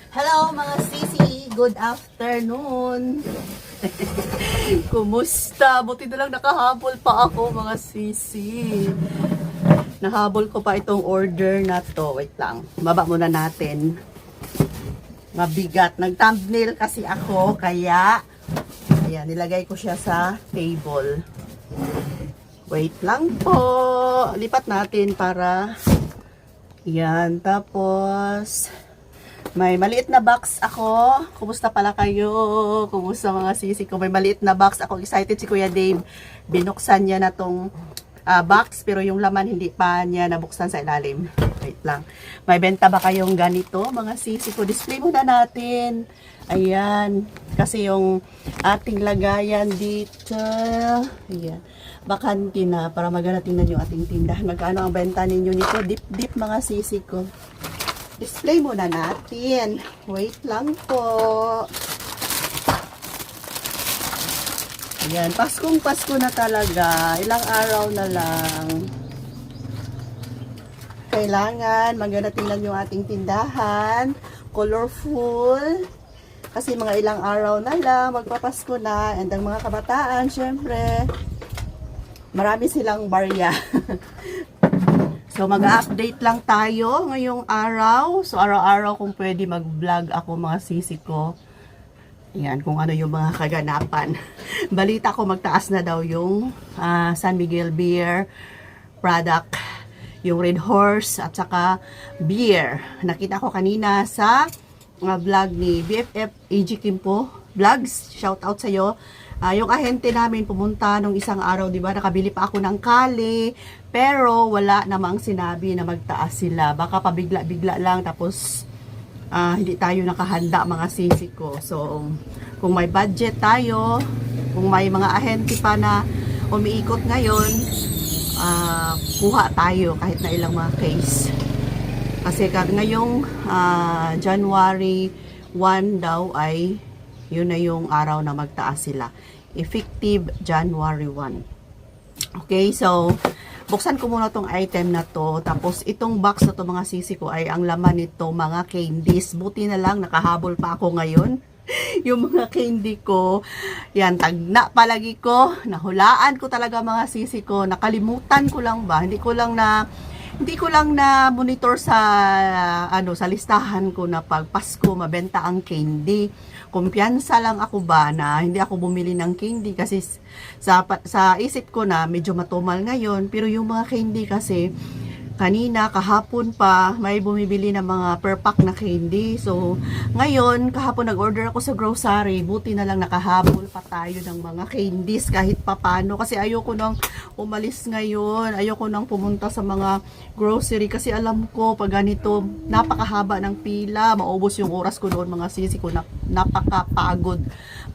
Hello mga sisi, good afternoon. Kumusta? Buti na lang nakahabol pa ako mga sisi. Nahabol ko pa itong order na to. Wait lang, baba muna natin. Mabigat. Nag-thumbnail kasi ako, kaya ayan, nilagay ko siya sa table. Wait lang po. Lipat natin para yan. Tapos may maliit na box ako. Kumusta pala kayo? Kumusta mga sisi ko? May maliit na box ako. Excited si Kuya Dave. Binuksan niya na tong box, pero yung laman hindi pa niya nabuksan sa ilalim. Wait lang. May benta ba kayong ganito mga sisi ko? Display muna natin. Ayan. Kasi yung ating lagayan dito. Ayan. Bakante na para magana tingnan yung ating tindahan. Magkano ang benta ninyo nito? Dip mga sisi ko. Display muna natin. Wait lang po. Ayan, Paskong Pasko na talaga. Ilang araw na lang. Kailangan maganda tingnan yung ating tindahan. Colorful. Kasi mga ilang araw na lang, magpapasko na. And ang mga kabataan, syempre, marami silang barya. So, mag-update lang tayo ngayong araw. So, araw-araw kung pwede mag-vlog ako mga sisi ko. Ayan, kung ano yung mga kaganapan. Balita ko magtaas na daw yung San Miguel Beer product. Yung Red Horse at saka beer. Nakita ko kanina sa vlog ni BFF AG Kimpo Vlogs. Shout out sa'yo. Yung ahente namin pumunta nung isang araw, di ba? Nakabili pa ako ng kali, pero wala namang sinabi na magtaas sila. Baka pabigla-bigla lang, tapos hindi tayo nakahanda mga sisi ko. So, kung may budget tayo, kung may mga ahente pa na umiikot ngayon, kuha tayo kahit na ilang mga case. Kasi ngayong January 1 daw ay yun na yung araw na magtaas sila. Effective January 1. Okay, so buksan ko muna tong item na to. Tapos itong box na to mga sisi ko ay ang laman nito mga candies. Buti na lang nakahabol pa ako ngayon. Yung mga candy ko, yan, tagna palagi ko. Nahulaan ko talaga mga sisi ko. Nakalimutan ko lang ba? Hindi ko lang na monitor sa sa listahan ko na pag Pasko mabenta ang candy. Kumpiyansa lang ako ba na hindi ako bumili ng candy kasi sa isip ko na medyo matumal ngayon, pero yung mga candy kasi kanina, kahapon pa, may bumibili ng mga per pack na candy. So, ngayon, kahapon nag-order ako sa grocery. Buti na lang nakahabol pa tayo ng mga candies kahit papano. Kasi ayoko nang umalis ngayon. Ayoko nang pumunta sa mga grocery. Kasi alam ko, pag ganito, napakahaba ng pila. Maubos yung oras ko doon, mga sisi ko. Napakapagod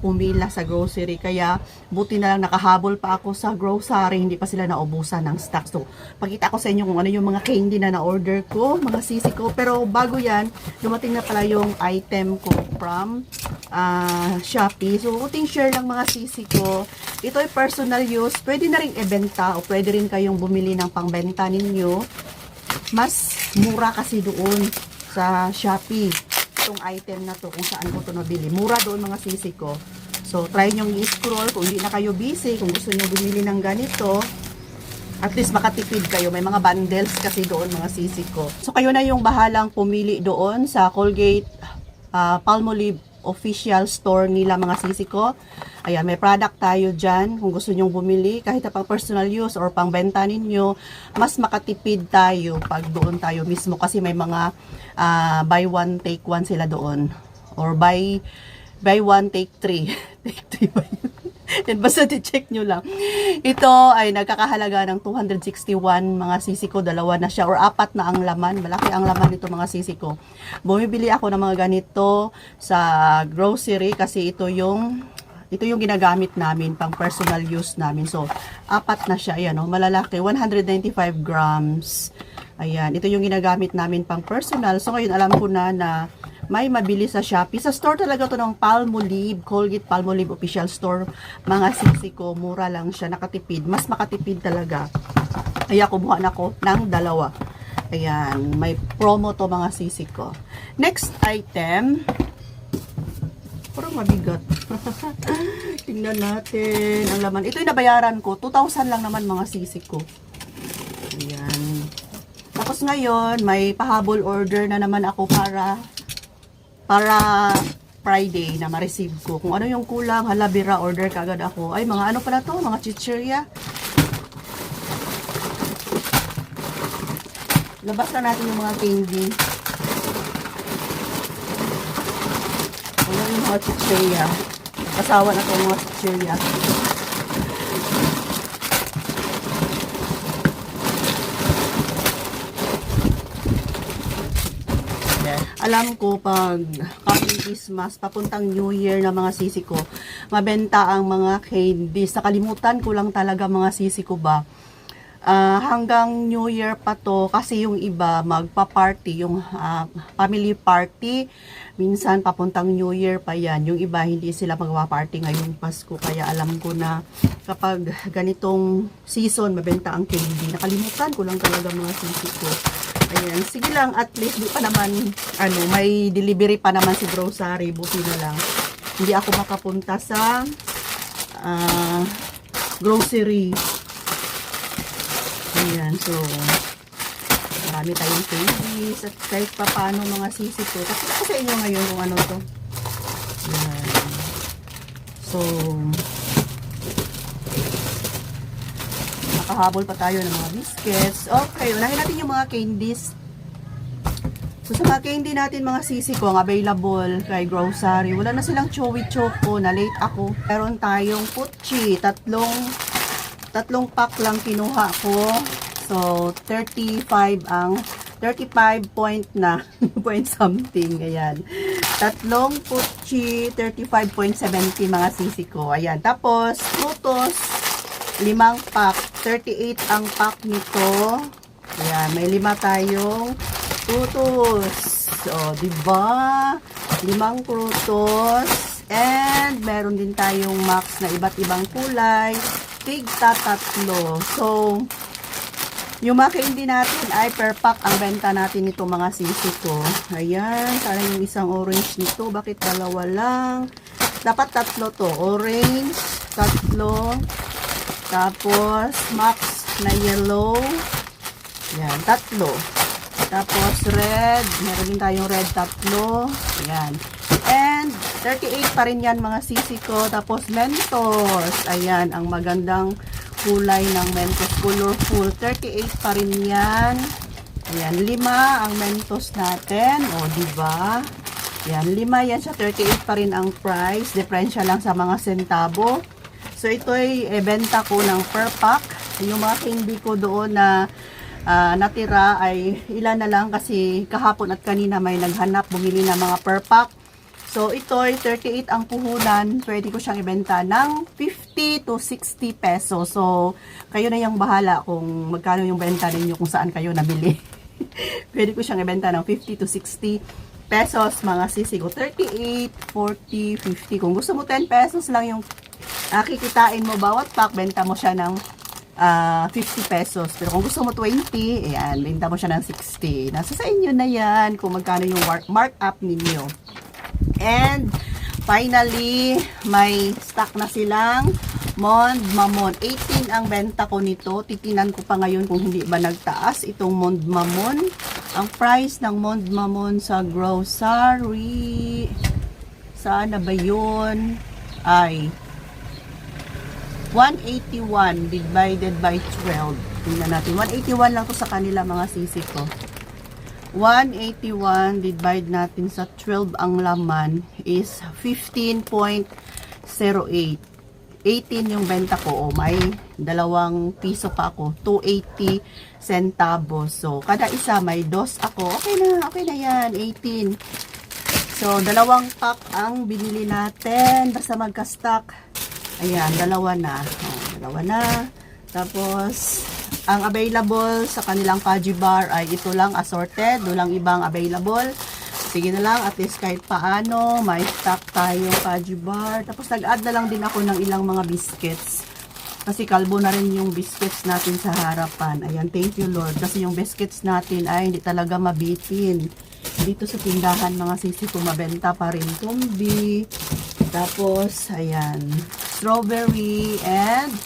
pumila sa grocery. Kaya, buti na lang nakahabol pa ako sa grocery. Hindi pa sila naubusan ng stock. So, pakita ko sa inyo kung ano yung mga candy na na-order ko, mga sisi ko. Pero bago yan, dumating na pala yung item ko from Shopee. So, uting share lang mga sisi ko. Ito ay personal use. Pwede na rin ibenta o pwede rin kayong bumili ng pangbenta ninyo. Mas mura kasi doon sa Shopee. Itong item na to, kung saan ko ito nabili. Mura doon mga sisi ko. So, try nyo i-scroll kung hindi na kayo busy, kung gusto nyo bumili ng ganito. At least makatipid kayo. May mga bundles kasi doon mga sisi ko. So kayo na yung bahalang pumili doon sa Colgate Palmolive official store nila mga sisi ko. Ayan, may product tayo dyan. Kung gusto nyong bumili, kahit na pang personal use or pang benta ninyo, mas makatipid tayo pag doon tayo mismo. Kasi may mga buy one, take one sila doon. Or buy one, take three. Take three ba yun? And basta i-check nyo lang. Ito ay nagkakahalaga ng 261 mga sisi ko. Dalawa na siya or apat na ang laman. Malaki ang laman nito mga sisi ko. Bumibili ako ng mga ganito sa grocery kasi ito yung ginagamit namin pang personal use namin. So, apat na siya. Ayan, malalaki. 195 grams. Ayan, ito yung ginagamit namin pang personal. So, ngayon alam ko na may mabili sa Shopee. Sa store talaga to ng Palmolive, Colgate Palmolive official store. Mga sisi ko, mura lang siya, nakatipid. Mas makatipid talaga. Kaya kumuha na ako ng dalawa. Ayan, may promo to mga sisi ko. Next item, parang mabigat. Tingnan natin ang laman. Ito yung nabayaran ko, 2,000 lang naman mga sisi ko. Ayan. Tapos ngayon, may pahabol order na naman ako para Friday na ma-receive ko. Kung ano yung kulang, halabira, order kagad ako. Ay, mga ano pala to? Mga chichirya. Labas na natin yung mga candy. Wala yung mga chichirya. Kasawa na to mga chichirya. Alam ko pag coming Christmas, papuntang New Year na mga sisi ko, mabenta ang mga candies. Nakalimutan ko lang talaga mga sisi ko ba. Hanggang New Year pa to kasi yung iba magpa-party, yung family party. Minsan papuntang New Year pa yan. Yung iba hindi sila magpa-party ngayong Pasko. Kaya alam ko na kapag ganitong season, mabenta ang candy. Nakalimutan ko lang talaga mga sisi ko. Ayan, sige lang, at least di pa naman, may delivery pa naman si grocery, buti na lang. Hindi ako makapunta sa grocery. Ayan, so, marami tayong candies, at kahit pa paano mga sisi ko. Kasi ako sa inyo ngayon kung ano to. Ayan. So, nakahabol pa tayo ng mga biscuits. Okay, unahin natin yung mga candies. So, sa mga candy natin, mga sisi ko, ang available kay grocery. Wala na silang Chewy Choco, na late ako. Meron tayong Puchi, tatlong pack lang kinuha ko. So, 35 point na, point something, ayan. Tatlong Puchi, 35.70 mga sisi ko. Ayan, tapos, Frutos, 5 pack, 38 ang pack nito. Ayan, may 5 tayong Frutos. So, diba? 5 Frutos. And, meron din tayong Max na iba't ibang kulay. Tigta 3. So, yung mga candy natin ay per pack ang benta natin nito mga sisi ko. Ayan, sana yung isang orange nito. Bakit dalawa lang? Dapat 3 to. Orange, 3. Tapos, Max na yellow. Yan, 3. Tapos, red. Meron din tayong red 3. Yan. And, 38 pa rin yan mga sisi ko. Tapos, Mentos. Ayan, ang magandang kulay ng Mentos. Colorful. 38 pa rin yan. Ayan, 5 ang Mentos natin. O, diba? Yan, 5 yan siya. 38 pa rin ang price. Diferensya lang sa mga sentabo. So, ito ay benta ko ng per pack. Yung mga candy ko doon na natira ay ilan na lang kasi kahapon at kanina may naghanap, bumili ng mga per pack. So, ito ay 38 ang puhunan. Pwede ko siyang ibenta ng 50 to 60 pesos. So, kayo na yung bahala kung magkano yung benta ninyo kung saan kayo nabili. Pwede ko siyang ibenta ng 50 to 60 pesos mga sisi ko. 38, 40, 50. Kung gusto mo 10 pesos lang yung kikitain mo bawat pack, benta mo siya ng 50 pesos. Pero kung gusto mo 20, ayan, benta mo siya ng 60. Nasa sa inyo na yan kung magkano yung markup ninyo. And, finally, may stock na silang Mond Mamon. 18 ang benta ko nito. Titinan ko pa ngayon kung hindi ba nagtaas itong Mond Mamon. Ang price ng Mond Mamon sa grocery, saan na ba yun? Ay 181 divided by 12. Tingnan natin. 181 lang to sa kanila mga sisi ko. 181 divide natin sa 12 ang laman is 15.08. 18 yung benta ko. O, may 2 piso pa ako. 280 centavos. So, kada isa may 2 ako. Okay na yan. 18. So, 2 pack ang binili natin. Basta magka-stock. Ayan, 2 na. O, 2 na. Tapos, ang available sa kanilang Fudgy Bar ay ito lang assorted. Walang ibang available. Sige na lang, at least kahit paano, may stock tayo Fudgy Bar. Tapos nag-add na lang din ako ng ilang mga biscuits. Kasi kalbo na rin yung biscuits natin sa harapan. Ayan, thank you Lord. Kasi yung biscuits natin ay hindi talaga mabitin. Dito sa tindahan mga sisi ko, mabenta pa rin tumbi. Tapos, ayan, strawberry and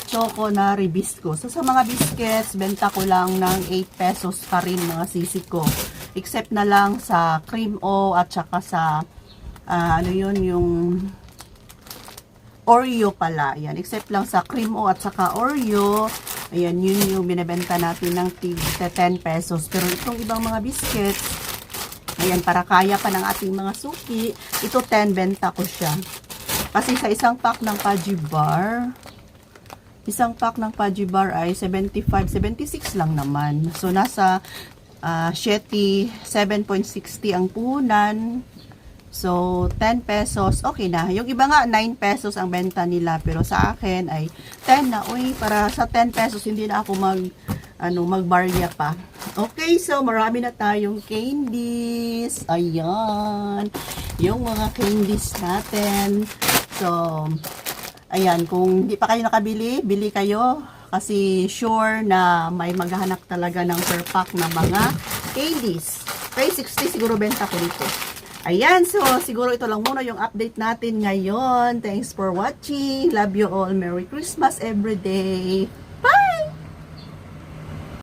choco na ribisco. So, sa mga biscuits, benta ko lang ng 8 pesos pa rin mga sisi ko. Except na lang sa cream o at saka sa, ano yun, yung Oreo pala. Ayan, except lang sa cream o at saka Oreo. Ayan, yun yung binibenta natin ng 10 pesos. Pero itong ibang mga biscuits, ayan, para kaya pa ng ating mga suki, ito 10 benta ko siya. Kasi sa isang pack ng Pudgy Bar, ay 75, 76 lang naman. So, nasa 7.60 ang puhunan. So, 10 pesos, okay na. Yung iba nga, 9 pesos ang benta nila. Pero sa akin ay 10 na. Uy, para sa 10 pesos, hindi na ako magbarya pa. Okay, so marami na tayong candies. Ayan. Yung mga candies natin. So, ayan. Kung hindi pa kayo nakabili, bili kayo. Kasi sure na may maghahanap talaga ng per pack na mga candies. Okay, 60 siguro benta ko dito. Ayan, so siguro ito lang muna yung update natin ngayon. Thanks for watching. Love you all. Merry Christmas every day.